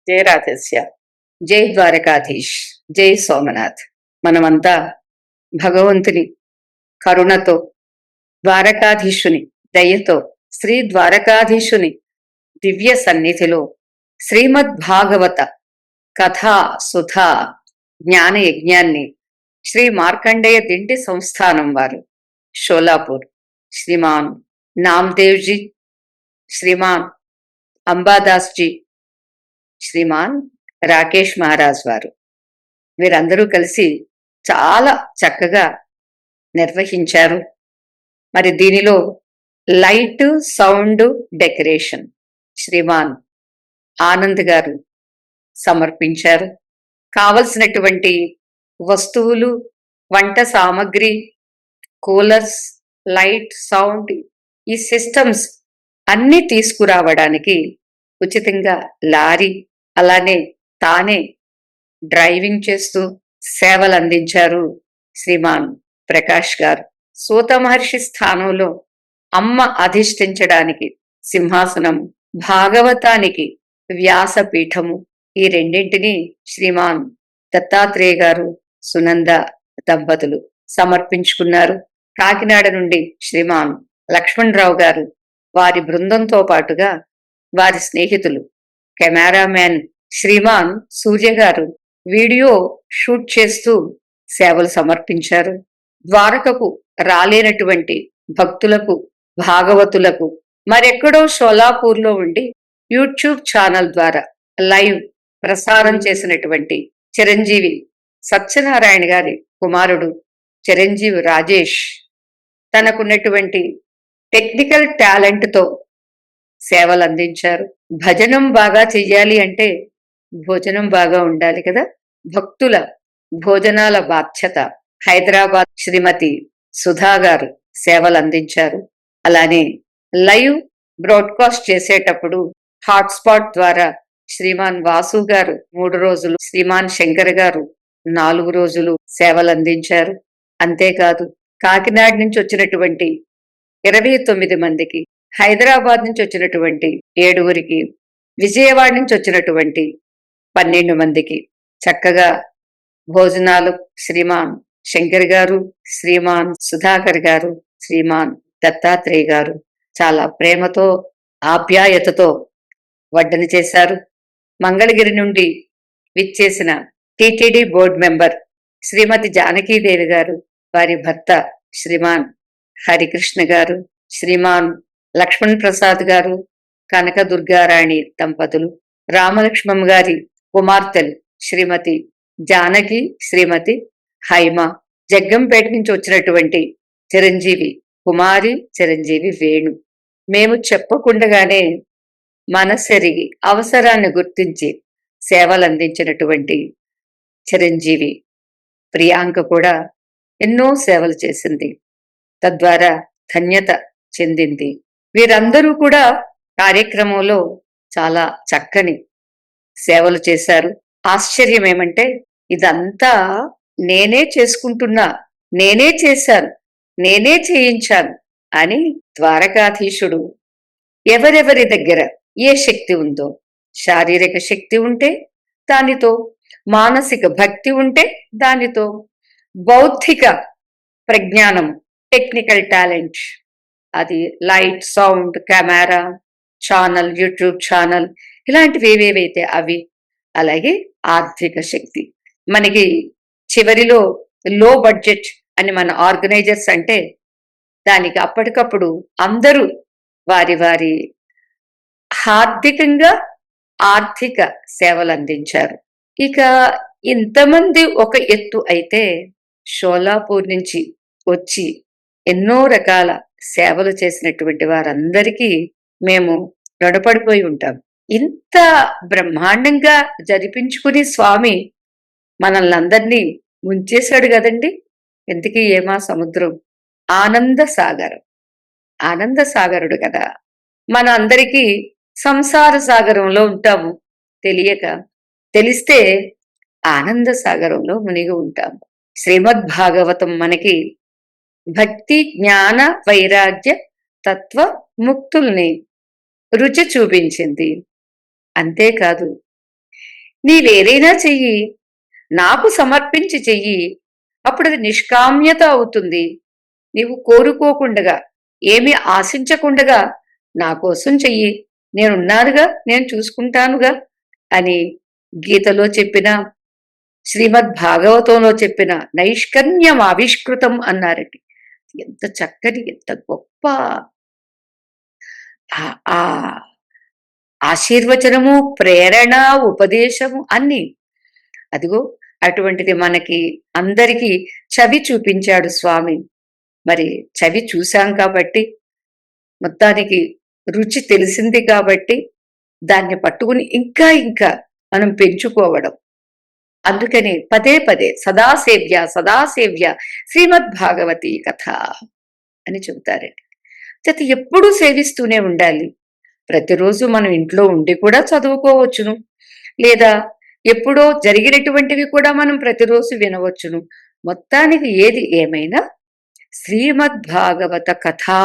జై రాధేశ్య. జై ద్వారకాధీష్. జై సోమనాథ్. మనమంతా భగవంతుని కరుణతో, ద్వారకాధీశుని దయతో, శ్రీ ద్వారకాధీశుని దివ్య సన్నిధిలో శ్రీమద్ భాగవత కథా సుధా జ్ఞాన యజ్ఞాన్ని శ్రీ మార్కండేయ దిండి సంస్థానం వారు, షోలాపూర్, శ్రీమాన్ నామ్దేవ్జీ, శ్రీమాన్ అంబాదాస్జీ, శ్రీమాన్ రాకేష్ మహారాజ్ వారు, వీరందరూ కలిసి చాలా చక్కగా నిర్వహించారు. మరి దీనిలో light, sound, decoration Sriman Anand గారు సమర్పించారు. కావలసినటువంటి వస్తువులు, వంట సామాగ్రి, కూలర్స్, లైట్, సౌండ్, ఈ సిస్టమ్స్ అన్నీ తీసుకురావడానికి ఉచితంగా లారీ, అలానే తానే డ్రైవింగ్ చేస్తూ సేవలు అందించారు శ్రీమాన్ ప్రకాష్ గారు. సూత మహర్షి స్థానంలో అమ్మ అధిష్ఠించడానికి సింహాసనం, భాగవతానికి వ్యాసపీఠము, ఈ రెండింటినీ శ్రీమాన్ దత్తాత్రేయ గారు, సునంద దంపతులు సమర్పించుకున్నారు. కాకినాడ నుండి శ్రీమాన్ లక్ష్మణరావు గారు, వారి బృందంతో పాటుగా వారి స్నేహితులు, కెమెరామ్యాన్ శ్రీమాన్ సూర్య గారు వీడియో షూట్ చేస్తూ సేవలు సమర్పించారు. ద్వారకకు రాలేనటువంటి భక్తులకు, భాగవతులకు మరెక్కడో షోలాపూర్లో ఉండి యూట్యూబ్ ఛానల్ ద్వారా లైవ్ ప్రసారం చేసినటువంటి చిరంజీవి సత్యనారాయణ గారి కుమారుడు చిరంజీవి రాజేష్ తనకున్నటువంటి టెక్నికల్ టాలెంట్తో సేవలు అందించారు. భజనం బాగా చెయ్యాలి అంటే భోజనం బాగా ఉండాలి కదా. భక్తుల భోజనాల బాధ్యత హైదరాబాద్ శ్రీమతి సుధా గారు సేవలు అందించారు. అలానే లైవ్ బ్రాడ్కాస్ట్ చేసేటప్పుడు హాట్స్పాట్ ద్వారా శ్రీమాన్ వాసు గారు 3 రోజులు, శ్రీమాన్ శంకర్ గారు 4 రోజులు సేవలు అందించారు. అంతేకాదు కాకినాడ నుంచి వచ్చినటువంటి 29 మందికి, హైదరాబాద్ నుంచి వచ్చినటువంటి 7 విజయవాడ నుంచి వచ్చినటువంటి 12 మందికి చక్కగా భోజనాలు శ్రీమాన్ శంకర్ గారు, శ్రీమాన్ సుధాకర్ గారు, శ్రీమాన్ దత్తాత్రేయ గారు చాలా ప్రేమతో, ఆప్యాయతతో వడ్డన చేశారు. మంగళగిరి నుండి విచ్చేసిన టిటిడి బోర్డు మెంబర్ శ్రీమతి జానకీదేవి గారు, వారి భర్త శ్రీమాన్ హరికృష్ణ గారు, శ్రీమాన్ లక్ష్మణ్ ప్రసాద్ గారు, కనక దుర్గారాణి దంపతులు, రామలక్ష్మమ్మ గారి కుమార్తెలు శ్రీమతి జానకి, శ్రీమతి హైమ, జగ్గంపేట నుంచి వచ్చినటువంటి చిరంజీవి కుమారి, చిరంజీవి వేణు. మేము చెప్పకుండగానే మనసెరిగి అవసరాన్ని గుర్తించి సేవలు అందించినటువంటి చిరంజీవి ప్రియాంక కూడా ఎన్నో సేవలు చేసింది, తద్వారా ధన్యత చెందింది. వీరందరూ కూడా కార్యక్రమంలో చాలా చక్కని సేవలు చేశారు. ఆశ్చర్యం ఏమంటే ఇదంతా నేనే చేసుకుంటున్నా, నేనే చేశాను, నేనే చేయించాను అని ద్వారకాధీశుడు ఎవరెవరి దగ్గర ఏ శక్తి ఉందో, శారీరక శక్తి ఉంటే దానితో, మానసిక భక్తి ఉంటే దానితో, బౌద్ధిక ప్రజ్ఞానం, టెక్నికల్ టాలెంట్, అది light, sound, camera, channel, YouTube channel, ఇలాంటివి ఏవేవైతే అవి, అలాగే ఆర్థిక శక్తి. మనకి చివరిలో లో బడ్జెట్ అని మన ఆర్గనైజర్స్ అంటే దానికి అప్పటికప్పుడు అందరూ వారి వారి ఆర్థికంగా ఆర్థిక సేవలు అందించారు. ఇక ఇంతమంది ఒక ఎత్తు అయితే షోలాపూర్ నుంచి వచ్చి ఎన్నో రకాల సేవలు చేసినటువంటి వారందరికీ మేము రుణపడిపోయి ఉంటాం. ఇంత బ్రహ్మాండంగా జరిపించుకుని స్వామి మనల్ని అందరినీ ముంచేశాడు కదండి. ఎందుకు ఏమా సముద్రం, ఆనంద సాగరం, ఆనంద సాగరుడు కదా. మన అందరికీ సంసార సాగరంలో ఉంటాము తెలియక, తెలిస్తే ఆనంద సాగరంలో మునిగి ఉంటాము. శ్రీమద్ భాగవతం మనకి భక్తి, జ్ఞాన, వైరాగ్య, తత్వ ముక్తుల్ని రుచి చూపించింది. అంతేకాదు నీవేదైనా చెయ్యి, నాకు సమర్పించి చెయ్యి. అప్పుడది నిష్కామ్యత అవుతుంది. నీవు కోరుకోకుండగా, ఏమి ఆశించకుండగా నా కోసం చెయ్యి. నేనున్నానుగా, నేను చూసుకుంటానుగా అని గీతలో చెప్పిన, శ్రీమద్భాగవతంలో చెప్పిన నైష్కర్మ్యం ఆవిష్కృతం అన్నారండి. ఎంత చక్కని, ఎంత గొప్ప ఆ ఆశీర్వచనము, ప్రేరణ, ఉపదేశము అన్నీ. అదిగో అటువంటిది మనకి అందరికీ చవి చూపించాడు స్వామి. మరి చవి చూశాం కాబట్టి, మొత్తానికి రుచి తెలిసింది కాబట్టి, దాన్ని పట్టుకుని ఇంకా ఇంకా మనం పెంచుకోవడం. అందుకని పదే పదే సదాసేవ్య సదాసేవ్య శ్రీమద్భాగవతి కథ అని చెబుతారండి. చేత ఎప్పుడూ సేవిస్తూనే ఉండాలి. ప్రతిరోజు మనం ఇంట్లో ఉండి కూడా చదువుకోవచ్చును. లేదా ఎప్పుడో జరిగినటువంటివి కూడా మనం ప్రతిరోజు వినవచ్చును. మొత్తానికి ఏది ఏమైనా శ్రీమద్భాగవత కథా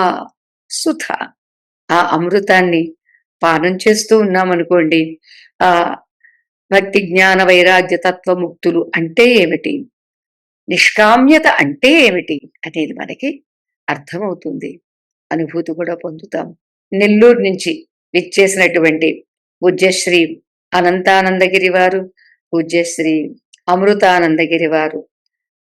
సుధ, ఆ అమృతాన్ని పానం చేస్తూ ఉన్నామనుకోండి, ఆ భక్తి జ్ఞాన వైరాగ్య తత్వ ముక్తులు అంటే ఏమిటి, నిష్కామ్యత అంటే ఏమిటి అనేది మనకి అర్థమవుతుంది. అనుభూతి కూడా పొందుతాం. నెల్లూరు నుంచి విచ్చేసినటువంటి పూజ్యశ్రీ అనంతానందగిరి వారు, పూజ్యశ్రీ అమృతానందగిరి వారు,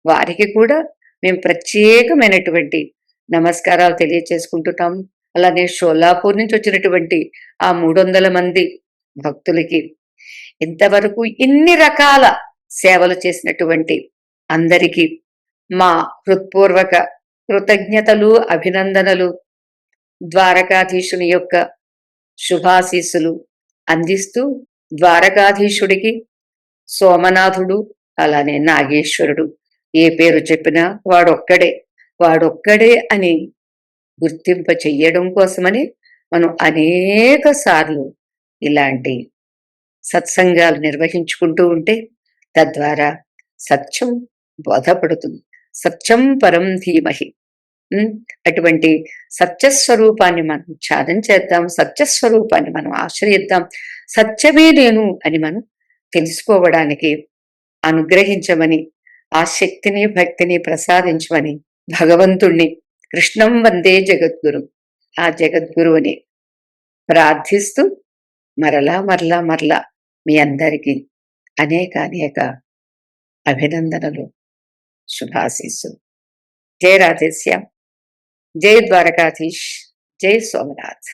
వారికి కూడా మేము ప్రత్యేకమైనటువంటి నమస్కారాలు తెలియచేసుకుంటున్నాము. అలానే షోలాపూర్ నుంచి వచ్చినటువంటి ఆ 300 మంది భక్తులకి, ఇంతవరకు ఇన్ని రకాల సేవలు చేసినటువంటి అందరికీ మా హృత్పూర్వక కృతజ్ఞతలు, అభినందనలు, ద్వారకాధీశుని యొక్క శుభాశీస్సులు అందిస్తూ, ద్వారకాధీశుడికి సోమనాథుడు, అలానే నాగేశ్వరుడు, ఏ పేరు చెప్పినా వాడొక్కడే, వాడొక్కడే అని గుర్తింప చెయ్యడం కోసమని మనం అనేక సార్లు ఇలాంటి సత్సంగాలు నిర్వహించుకుంటూ ఉంటే, తద్వారా సత్యం బోధపడుతుంది. సత్యం పరం ధీమహి. అటువంటి సత్యస్వరూపాన్ని మనం ధ్యానం చేద్దాం, సత్యస్వరూపాన్ని మనం ఆశ్రయిద్దాం. సత్యమే నేను అని మనం తెలుసుకోవడానికి అనుగ్రహించమని, ఆ శక్తిని భక్తిని ప్రసాదించమని భగవంతుణ్ణి, కృష్ణం వందే జగద్గురు, ఆ జగద్గురువుని ప్రార్థిస్తూ మరలా మరలా మరలా మీ అందరికీ అనేక అనేక అభినందనలు, శుభాశీస్సులు. జయ రాధేశ్యాం, జై ద్వారకాధీష్, జై సోమనాథ్.